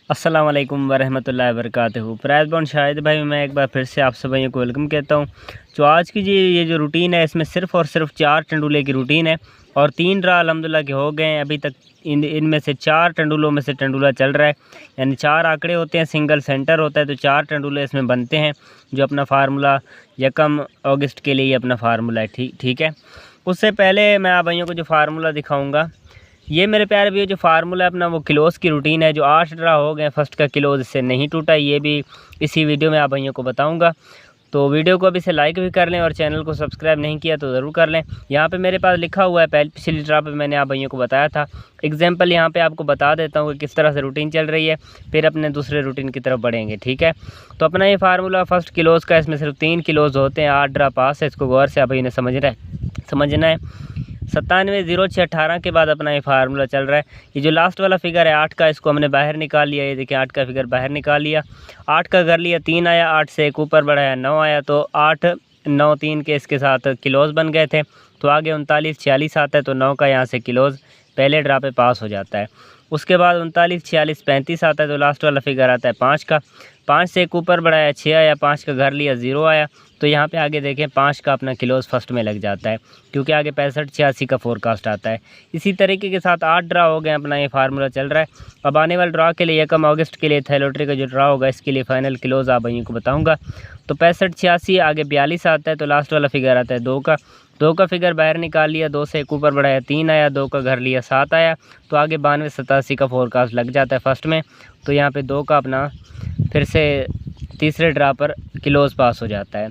अस्सलाम वालेकुम वरहमतुल्लाहि वबरकातुहू। प्राइज़ बॉन्ड शाहिद भाई मैं एक बार फिर से आप सब भाइयों को वेलकम कहता हूँ। तो आज की ये जो रूटीन है इसमें सिर्फ़ और सिर्फ 4 टंडुले की रूटीन है और 3 ड्रा अल्हम्दुलिल्लाह के हो गए हैं अभी तक। इनमें से 4 टंडुलों में से टंडुला चल रहा है, यानी 4 आंकड़े होते हैं, सिंगल सेंटर होता है, तो 4 टंडुले इसमें बनते हैं। जो अपना फार्मूला 1 अगस्त के लिए अपना फार्मूला है, ठीक है। उससे पहले मैं आप भाइयों को जो फार्मूला दिखाऊँगा, ये मेरे प्यारे भैया जो फार्मूला अपना वो किलोज़ की रूटीन है। जो 8 ड्रा हो गए फर्स्ट का किलोज़ इससे नहीं टूटा, ये भी इसी वीडियो में आप भाइयों को बताऊंगा। तो वीडियो को अभी से लाइक भी कर लें और चैनल को सब्सक्राइब नहीं किया तो ज़रूर कर लें। यहाँ पे मेरे पास लिखा हुआ है, पिछली ड्रा पे मैंने आप भाइयों को बताया था। एग्जाम्पल यहाँ पे आपको बता देता हूँ कि किस तरह से रूटीन चल रही है, फिर अपने दूसरे रूटीन की तरफ बढ़ेंगे, ठीक है। तो अपना ये फार्मूला फर्स्ट किलोज़ का, इसमें सिर्फ 3 किलोज़ होते हैं, 8 ड्रा पास है। इसको गौर से आप भाई ने समझना है। 970618 के बाद अपना ये फार्मूला चल रहा है। ये जो लास्ट वाला फिगर है 8 का, इसको हमने बाहर निकाल लिया। ये देखिए 8 का फिगर बाहर निकाल लिया, 8 का कर लिया, 3 आया, 8 से एक ऊपर बढ़ाया 9 आया, तो 8 9 3 के इसके साथ किलोज़ बन गए थे। तो आगे 39 46 आता है, तो 9 का यहाँ से किलोज़ पहले ड्रा पे पास हो जाता है। उसके बाद 39 46 35 आता है, तो लास्ट वाला फिगर आता है 5 का। 5 से एक ऊपर बढ़ाया 6 आया, 5 का घर लिया 0 आया, तो यहाँ पे आगे देखें 5 का अपना किलोज़ फर्स्ट में लग जाता है, क्योंकि आगे 65 86 का फोरकास्ट आता है। इसी तरीके के साथ 8 ड्रा हो गए, अपना ये फार्मूला चल रहा है। अब आने वाले ड्रा के लिए 1 अगस्त के लिए थैलोट्री का जो ड्रा होगा, इसके लिए फाइनल किलोज़ आप भाइयों को बताऊँगा। तो 65 86 आगे 42 आता है, तो लास्ट वाला फिगर आता है 2 का। 2 का फिगर बाहर निकाल लिया, 2 से एक ऊपर बढ़ाया 3 आया, 2 का घर लिया 7 आया, तो आगे 92 87 का फोरकास्ट लग जाता है फर्स्ट में। तो यहाँ पे 2 का अपना फिर से तीसरे ड्रा पर किलोज़ पास हो जाता है।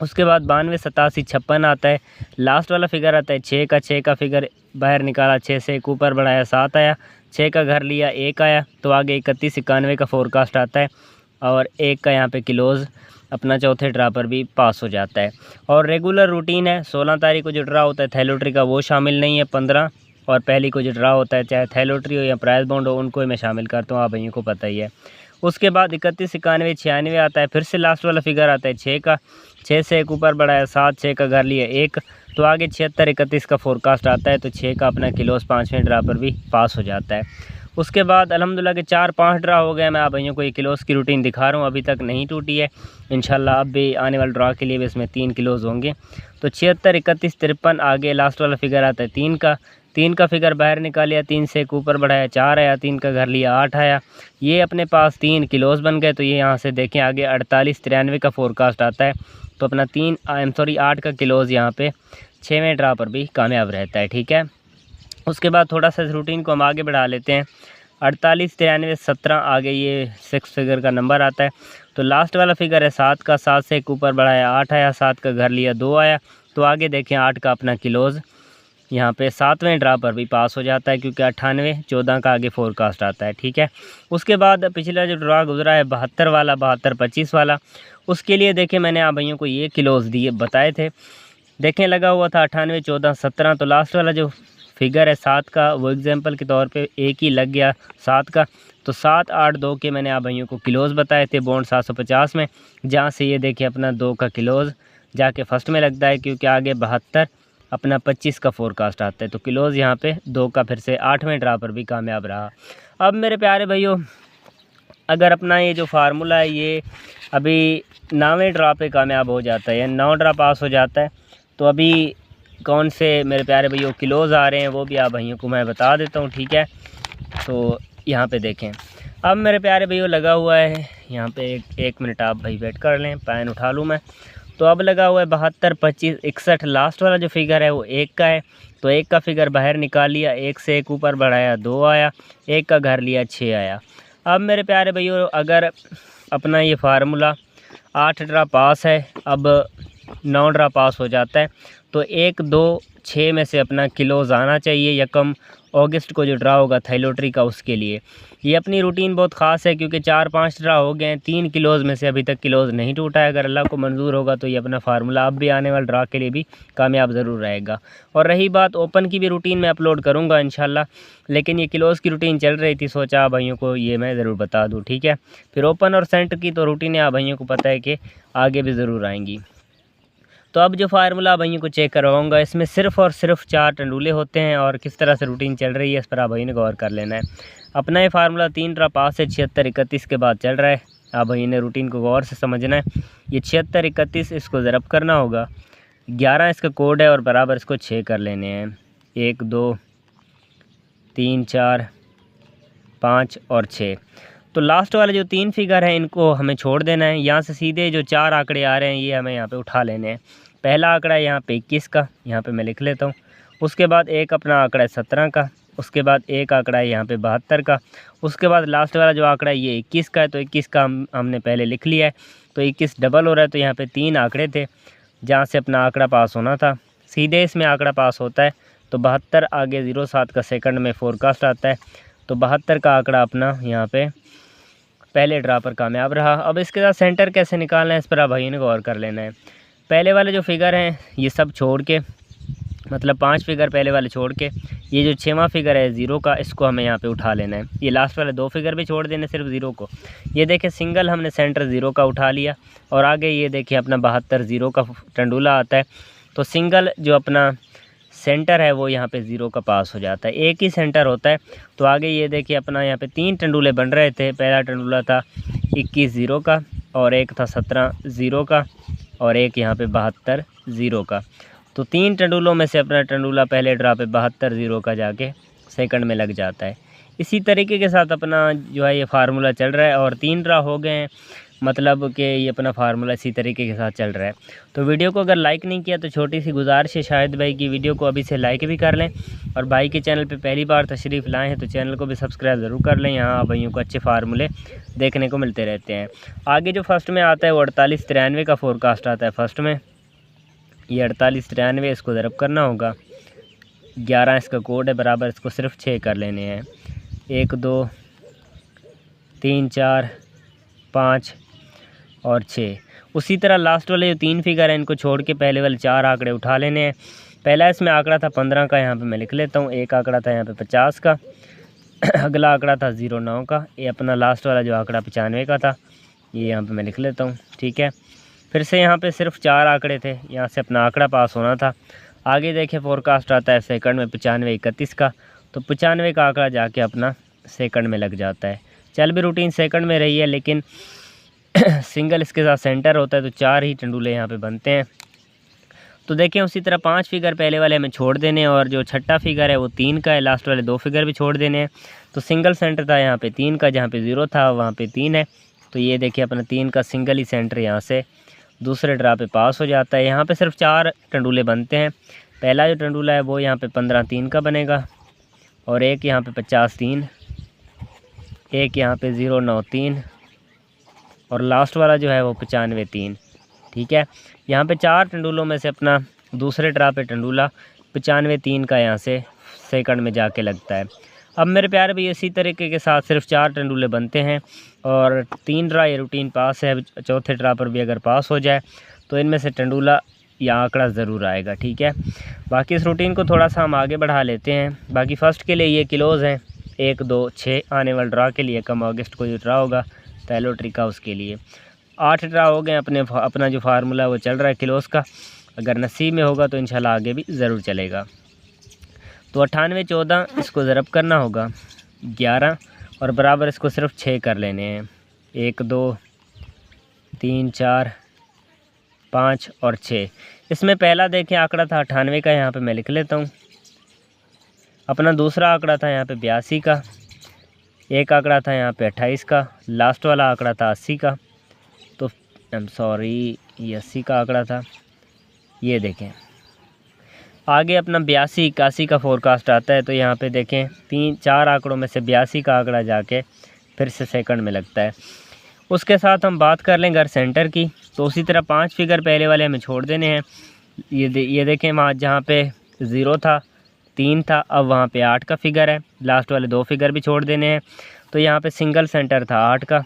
उसके बाद 92 87 56 आता है, लास्ट वाला फिगर आता है 6 का। 6 का फिगर बाहर निकाला, 6 से एक ऊपर बढ़ाया 7 आया, 6 का घर लिया 1 आया, तो आगे 31 91 का फोरकास्ट आता है और 1 का यहाँ पे किलोज़ अपना चौथे ड्रा पर भी पास हो जाता है। और रेगुलर रूटीन है। 16 तारीख को जो ड्रा होता है थैलोट्री का वो शामिल नहीं है, 15 और पहली को जो ड्रा होता है, चाहे थैलोट्री हो या प्राइज़ बॉन्ड हो, उनको ही मैं शामिल करता हूँ, आप भाइयों को पता ही है। उसके बाद 31 91 96 आता है, फिर से लास्ट वाला फिगर आता है 6 का। 6 से एक ऊपर बढ़ाया 7, 6 का घर लिया 1, तो आगे 76 31 का फोरकास्ट आता है, तो 6 का अपना किलोज़ 5वें ड्रा पर भी पास हो जाता है। उसके बाद अल्हम्दुलिल्लाह के 4-5 ड्रा हो गए। मैं आप भाइयों को ये किलोज़ की रूटीन दिखा रहा हूँ, अभी तक नहीं टूटी है। इंशाल्लाह अब भी आने वाले ड्रा के लिए भी इसमें 3 किलोज़ होंगे। तो 76 31 53 आगे लास्ट वाला फिगर आता है 3 का। 3 का फिगर बाहर निकालिया, 3 से एक ऊपर बढ़ाया 4 आया, 3 का घर लिया 8 आया, ये अपने पास 3 किलोज़ बन गए। तो ये यहाँ से देखें आगे 48 93 का फोरकास्ट आता है, तो अपना 8 का किलोज़ यहाँ पे 6वें ड्रा पर भी कामयाब रहता है, ठीक है। उसके बाद थोड़ा सा इस रूटीन को हम आगे बढ़ा लेते हैं। 48 93 17 आगे ये 6 फिगर का नंबर आता है, तो लास्ट वाला फिगर है 7 का। 7 से एक ऊपर बढ़ाया 8 आया, 7 का घर लिया 2 आया, तो आगे देखें 8 का अपना किलोज़ यहाँ पे 7वें ड्रा पर भी पास हो जाता है, क्योंकि 98 14 का आगे फोरकास्ट आता है, ठीक है। उसके बाद पिछला जो ड्रा गुजरा है 72 वाला, 72 25 वाला, उसके लिए देखें मैंने आप भाइयों को ये किलोज़ दिए बताए थे। देखें लगा हुआ था 98 14 17, तो लास्ट वाला जो फिगर है 7 का, वो एग्जांपल के तौर पे एक ही लग गया 7 का, तो 7 8 2 के मैंने आप भाइयों को किलोज़ बताए थे बॉन्ड 750 में, जहाँ से ये देखिए अपना 2 का किलोज़ जाके फर्स्ट में लगता है, क्योंकि आगे 72 अपना 25 का फोरकास्ट आता है, तो किलोज़ यहाँ पे 2 का फिर से 8वें ड्रा पर भी कामयाब रहा। अब मेरे प्यारे भाइयों, अगर अपना ये जो फार्मूला है ये अभी 9वें ड्रा पे कामयाब हो जाता है, या 9 ड्रा पास हो जाता है, तो अभी कौन से मेरे प्यारे भैया किलोज़ आ रहे हैं वो भी आप भाइयों को मैं बता देता हूँ, ठीक है। तो यहाँ पे देखें, अब मेरे प्यारे भैया लगा हुआ है यहाँ पे, एक मिनट आप भाई वेट कर लें, पैन उठा लूँ मैं। तो अब लगा हुआ है 72 25 61, लास्ट वाला जो फिगर है वो 1 का है, तो 1 का फिगर बाहर निकाल लिया, 1 से एक ऊपर बढ़ाया 2 आया, 1 का घर लिया 6 आया। अब मेरे प्यारे भैया अगर अपना ये फार्मूला 8 ड्रा पास है, अब 9 ड्रा पास हो जाता है, तो 1 2 6 में से अपना किलोज़ आना चाहिए 1 अगस्त को जो ड्रा होगा थैलोट्री का, उसके लिए। ये अपनी रूटीन बहुत ख़ास है, क्योंकि 4-5 ड्रा हो गए हैं, 3 किलोज़ में से अभी तक किलोज़ नहीं टूटा है। अगर अल्लाह को मंजूर होगा तो ये अपना फार्मूला अब भी आने वाले ड्रा के लिए भी कामयाब ज़रूर रहेगा। और रही बात ओपन की, भी रूटीन मैं अपलोड करूँगा इंशाल्लाह, लेकिन ये किलोज़ की रूटीन चल रही थी, सोचा भाइयों को ये मैं ज़रूर बता दूँ, ठीक है। फिर ओपन और सेंटर की तो रूटीनें आप भाइयों को पता है कि आगे भी ज़रूर आएँगी। तो अब जो फार्मूला भाइयों को चेक करवाऊँगा, इसमें सिर्फ़ और सिर्फ 4 टंडूले होते हैं और किस तरह से रूटीन चल रही है इस पर आप भाई ने गौर कर लेना है। अपना ये फार्मूला 3 ड्रा पास से 76 31 के बाद चल रहा है। आप भाई ने रूटीन को गौर से समझना है। ये 76 31 इसको ज़रब करना होगा, 11 इसका कोड है और बराबर इसको 6 कर लेने हैं। 1 2 3 4 5 और 6। तो लास्ट वाले जो 3 फिगर हैं इनको हमें छोड़ देना है। यहाँ से सीधे जो 4 आंकड़े आ रहे हैं ये हमें यहाँ पे उठा लेने हैं। पहला आंकड़ा है यहाँ पे 21 का, यहाँ पे मैं लिख लेता हूँ। उसके बाद एक अपना आंकड़ा है 17 का, उसके बाद एक आंकड़ा है यहाँ पे 72 का, उसके बाद लास्ट वाला जो आंकड़ा है ये 21 का है। तो 21 का हमने पहले लिख लिया है, तो 21 डबल हो रहा है। तो यहाँ पे 3 आंकड़े थे जहाँ से अपना आंकड़ा पास होना था, सीधे इसमें आंकड़ा पास होता है। तो 72 आगे 07 का सेकंड में फोरकास्ट आता है। तो 72 का आंकड़ा अपना यहाँ पे पहले ड्रा पर कामयाब रहा। अब इसके साथ सेंटर कैसे निकालना है इस पर आप भाई ने गौर कर लेना है। पहले वाले जो फिगर हैं ये सब छोड़ के, मतलब 5 फिगर पहले वाले छोड़ के, ये जो 6वां फिगर है 0 का, इसको हमें यहाँ पे उठा लेना है। ये लास्ट वाले 2 फिगर भी छोड़ देने, सिर्फ 0 को। ये देखिए सिंगल हमने सेंटर 0 का उठा लिया और आगे ये देखिए अपना 72 0 का टंडूला आता है। तो सिंगल जो अपना सेंटर है वो यहाँ पे 0 का पास हो जाता है, एक ही सेंटर होता है। तो आगे ये देखिए अपना यहाँ पे 3 टंडूले बन रहे थे। पहला टंडूला था 21 0 का और एक था 17 0 का और एक यहाँ पे 72 0 का। तो 3 टंडूलों में से अपना टंडूला पहले ड्रा पे 72 0 का जाके सेकंड में लग जाता है। इसी तरीके के साथ अपना जो है ये फार्मूला चल रहा है और 3 ड्रा हो गए हैं, मतलब कि ये अपना फार्मूला इसी तरीके के साथ चल रहा है। तो वीडियो को अगर लाइक नहीं किया तो छोटी सी गुजारिश है शाहिद भाई की वीडियो को अभी से लाइक भी कर लें, और भाई के चैनल पे पहली बार तशरीफ़ लाए हैं तो चैनल को भी सब्सक्राइब ज़रूर कर लें। यहाँ भाइयों को अच्छे फार्मूले देखने को मिलते रहते हैं। आगे जो फर्स्ट में आता है वो 48 93 का फोरकास्ट आता है फर्स्ट में। ये 48 93 इसको ज़रब करना होगा, 11 इसका कोड है, बराबर इसको सिर्फ 6 कर लेने हैं। 1 2 3 4 5 और 6। उसी तरह लास्ट वाले जो 3 फिगर हैं इनको छोड़ के पहले वाले 4 आंकड़े उठा लेने हैं। पहला इसमें आंकड़ा था 15 का, यहाँ पे मैं लिख लेता हूँ। एक आंकड़ा था यहाँ पे 50 का, अगला आंकड़ा था 09 का। ये अपना लास्ट वाला जो आंकड़ा 95 का था, ये यहाँ पे मैं लिख लेता हूँ। ठीक है, फिर से यहाँ पे सिर्फ 4 आंकड़े थे, यहाँ से अपना आंकड़ा पास होना था। आगे देखिए फोरकास्ट आता है सेकंड में 95 31 का। तो 95 का आंकड़ा जाके अपना सेकंड में लग जाता है। चल भी रूटीन सेकंड में रही है, लेकिन सिंगल इसके साथ सेंटर होता है तो 4 ही टंडूले यहाँ पे बनते हैं। तो देखें उसी तरह 5 फिगर पहले वाले हमें छोड़ देने हैं और जो छठा फिगर है वो 3 का है, लास्ट वाले 2 फिगर भी छोड़ देने हैं। तो सिंगल सेंटर था यहाँ पे 3 का, जहाँ पे 0 था वहाँ पे 3 है। तो ये देखिए अपना 3 का सिंगल ही सेंटर यहाँ से दूसरे ड्रा पे पास हो जाता है। यहाँ पे सिर्फ 4 टंडूले बनते हैं। पहला जो टंडूला है वो यहाँ पे 15 3 का बनेगा और एक यहाँ पे 50 3, एक यहाँ पे 09 3 और लास्ट वाला जो है वो 95 3। ठीक है, यहाँ पे 4 टंडूलों में से अपना दूसरे ड्रा पे टंडूला 95 3 का यहाँ से सेकंड में जाके लगता है। अब मेरे प्यारे भी इसी तरीके के साथ सिर्फ 4 टंडूले बनते हैं और 3 ड्रा ये रूटीन पास है। चौथे ड्रा पर भी अगर पास हो जाए तो इनमें से टंडूला या आंकड़ा ज़रूर आएगा। ठीक है, बाकी इस रूटीन को थोड़ा सा हम आगे बढ़ा लेते हैं। बाकी फ़र्स्ट के लिए ये किलोज़ हैं, 1 2 6 आने वाले ड्रा के लिए, कम अगस्त को जो ड्रा होगा लॉटरी का उसके लिए 8 ड्रा हो गए। अपना जो फार्मूला वो चल रहा है किलोज़ का, अगर नसीब में होगा तो इंशाल्लाह आगे भी ज़रूर चलेगा। तो 98 14 इसको ज़रब करना होगा 11 और बराबर इसको सिर्फ 6 कर लेने हैं। 1 2 3 4 5 और 6। इसमें पहला देखें आंकड़ा था 98 का, यहाँ पे मैं लिख लेता हूँ। अपना दूसरा आंकड़ा था यहाँ पे 82 का, एक आंकड़ा था यहाँ पे 28 का, लास्ट वाला आंकड़ा था 80 का। तो ये 80 का आंकड़ा था। ये देखें आगे अपना 82 81 का फोरकास्ट आता है। तो यहाँ पे देखें 3-4 आंकड़ों में से 82 का आंकड़ा जाके फिर से सेकंड में लगता है। उसके साथ हम बात कर लें घर सेंटर की, तो उसी तरह 5 फिगर पहले वाले हमें छोड़ देने हैं। ये देखें वहाँ जहाँ पे 0 था 3 था, अब वहाँ पे 8 का फिगर है। लास्ट वाले 2 फिगर भी छोड़ देने हैं। तो यहाँ पे सिंगल सेंटर था 8 का।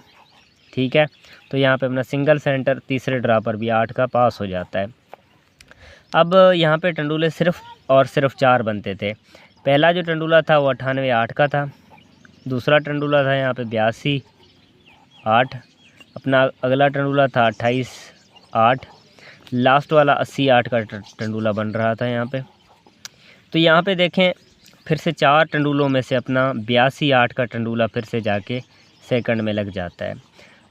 ठीक है, तो यहाँ पे अपना सिंगल सेंटर तीसरे ड्रा पर भी 8 का पास हो जाता है। अब यहाँ पे टंडूले सिर्फ और सिर्फ 4 बनते थे। पहला जो टंडूला था वो 98 8 का था, दूसरा टंडूला था यहाँ पे 82 8, अपना अगला टंडूला था 28 8, लास्ट वाला 80-8 का टंडूला बन रहा था यहाँ पे। तो यहाँ पे देखें फिर से 4 टंडूलों में से अपना 82-8 का टंडूला फिर से जाके सेकंड में लग जाता है।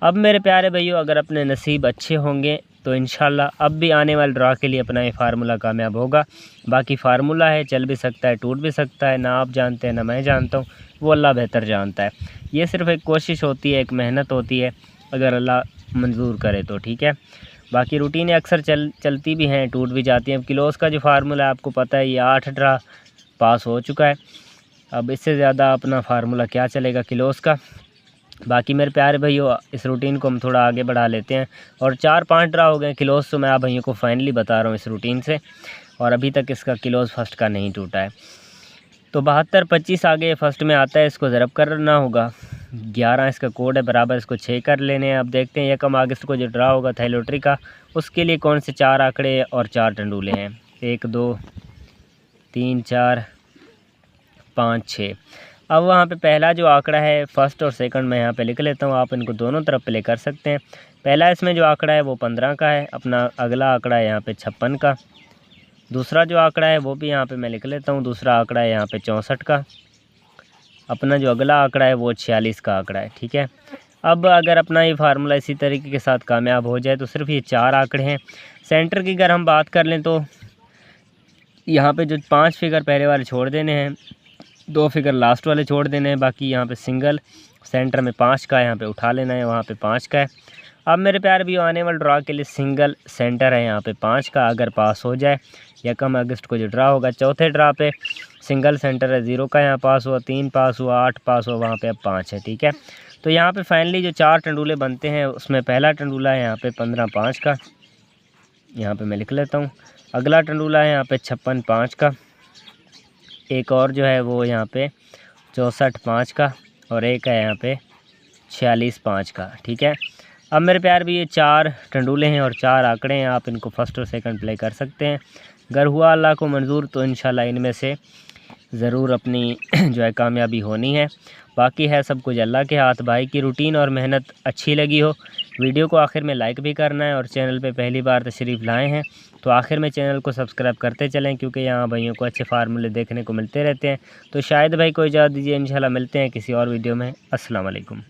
अब मेरे प्यारे भाइयों, अगर अपने नसीब अच्छे होंगे तो इंशाल्लाह अब भी आने वाले ड्रा के लिए अपना ये फार्मूला कामयाब होगा। बाकी फार्मूला है, चल भी सकता है, टूट भी सकता है, ना आप जानते हैं ना मैं जानता हूँ, वो अल्लाह बेहतर जानता है। ये सिर्फ़ एक कोशिश होती है, एक मेहनत होती है, अगर अल्लाह मंजूर करे तो ठीक है। बाकी रूटीनें अक्सर चलती भी हैं, टूट भी जाती हैं। अब किलोस का जो फार्मूला है आपको पता है, ये 8 ड्रा पास हो चुका है। अब इससे ज़्यादा अपना फार्मूला क्या चलेगा किलोस का। बाकी मेरे प्यारे भाइयों, इस रूटीन को हम थोड़ा आगे बढ़ा लेते हैं। और 4-5 ड्रा हो गए किलोस, तो मैं आप भाइयों को फाइनली बता रहा हूँ इस रूटीन से, और अभी तक इसका किलोस फर्स्ट का नहीं टूटा है। तो 72-25 आगे फर्स्ट में आता है, इसको ज़रब करना होगा। 11 इसका कोड है, बराबर इसको 6 कर लेने हैं। अब देखते हैं 1 अगस्त को जो ड्रा होगा थाई लॉटरी का, उसके लिए कौन से 4 आंकड़े और 4 टंडूले हैं। 1 2 3 4 5 6। अब वहाँ पे पहला जो आंकड़ा है फर्स्ट और सेकंड मैं यहाँ पे लिख लेता हूँ, आप इनको दोनों तरफ प्ले कर सकते हैं। पहला इसमें जो आंकड़ा है वो 15 का है, अपना अगला आंकड़ा है यहाँ पे 56 का। दूसरा जो आंकड़ा है वो भी यहाँ पे मैं लिख लेता हूँ, दूसरा आंकड़ा है यहाँ पे 64 का। अपना जो अगला आंकड़ा है वो 46 का आंकड़ा है, ठीक है। अब अगर अपना ये फार्मूला इसी तरीके के साथ कामयाब हो जाए तो सिर्फ ये 4 आंकड़े हैं। सेंटर की अगर हम बात कर लें तो यहाँ पे जो 5 फिगर पहले वाले छोड़ देने हैं, 2 फिगर लास्ट वाले छोड़ देने हैं, बाकी यहाँ पे सिंगल सेंटर में 5 का यहाँ पे उठा लेना है, वहाँ पे 5 का है। अब मेरे प्यारे भी आने वाले ड्रा के लिए सिंगल सेंटर है यहाँ पे 5 का, अगर पास हो जाए 1 अगस्त को जो ड्रा होगा, चौथे ड्रा पे सिंगल सेंटर है 0 का, यहाँ पास हुआ, 3 पास हुआ, 8 पास हुआ, वहाँ पे अब 5 है, ठीक है। तो यहाँ पे फाइनली जो 4 टंडूले बनते हैं उसमें पहला टंडूला है यहाँ पे 15-5 का, यहाँ पे मैं लिख लेता हूँ। अगला टंडूला है यहाँ पे 56-5 का, एक और जो है वो यहाँ पे 64-5 का, और एक है यहाँ पे 46-5 का, ठीक है। अब मेरे प्यार भी ये 4 टंडूले हैं और 4 आंकड़े हैं, आप इनको फर्स्ट और सेकंड प्ले कर सकते हैं। अगर हुआ अल्लाह को मंजूर तो इंशाल्लाह इनमें से ज़रूर अपनी जो है कामयाबी होनी है। बाकी है सब कुछ अल्लाह के हाथ। भाई की रूटीन और मेहनत अच्छी लगी हो, वीडियो को आखिर में लाइक भी करना है, और चैनल पे पहली बार तशरीफ़ लाए हैं तो आखिर में चैनल को सब्सक्राइब करते चलें, क्योंकि यहाँ भाइयों को अच्छे फार्मूले देखने को मिलते रहते हैं। तो शायद भाई को इजाज़त दीजिए, इंशाल्लाह मिलते हैं किसी और वीडियो में। अस्सलाम वालेकुम।